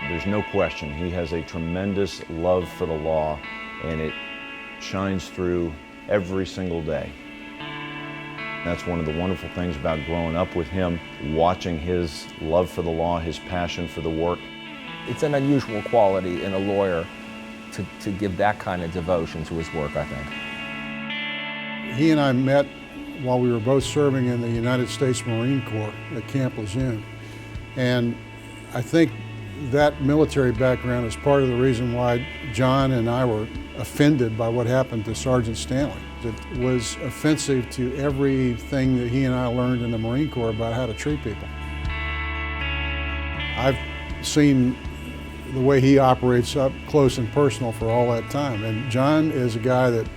There's no question, he has a tremendous love for the law, and it shines through every single day. That's one of the wonderful things about growing up with him, watching his love for the law, his passion for the work. It's an unusual quality in a lawyer to give that kind of devotion to his work, I think. He and I met while we were both serving in the United States Marine Corps at Camp Lejeune. And I think that military background is part of the reason why Jon and I were offended by what happened to Sergeant Stanley. It was offensive to everything that he and I learned in the Marine Corps about how to treat people. I've seen the way he operates up close and personal for all that time. And Jon is a guy that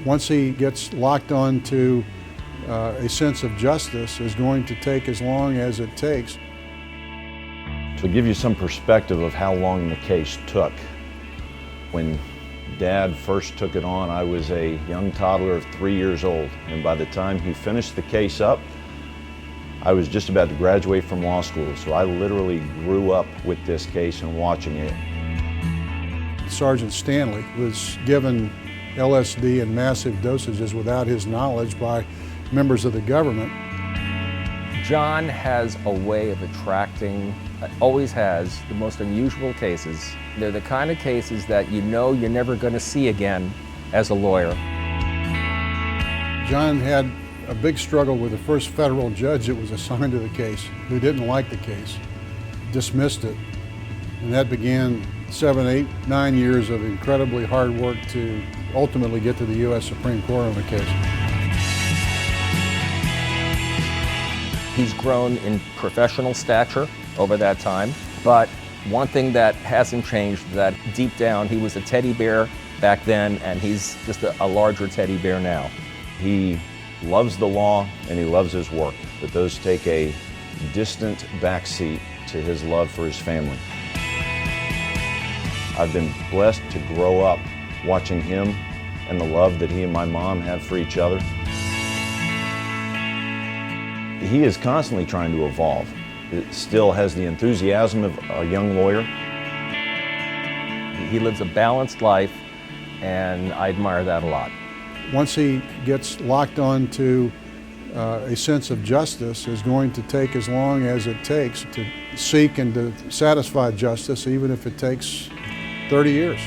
once he gets locked on to a sense of justice is going to take as long as it takes. To give you some perspective of how long the case took, when Dad first took it on, I was a young toddler of 3 years old, and by the time he finished the case up, I was just about to graduate from law school, so I literally grew up with this case and watching it. Sergeant Stanley was given LSD in massive dosages without his knowledge by members of the government. Jon has a way of attracting, always has, the most unusual cases. They're the kind of cases that you know you're never going to see again as a lawyer. Jon had a big struggle with the first federal judge that was assigned to the case, who didn't like the case, dismissed it, and that began 7, 8, 9 years of incredibly hard work to ultimately get to the U.S. Supreme Court on the case. He's grown in professional stature over that time, but one thing that hasn't changed is that deep down he was a teddy bear back then, and he's just a larger teddy bear now. He loves the law and he loves his work, but those take a distant backseat to his love for his family. I've been blessed to grow up watching him and the love that he and my mom have for each other. He is constantly trying to evolve. It still has the enthusiasm of a young lawyer. He lives a balanced life, and I admire that a lot. Once he gets locked on to a sense of justice is going to take as long as it takes to seek and to satisfy justice, even if it takes 30 years.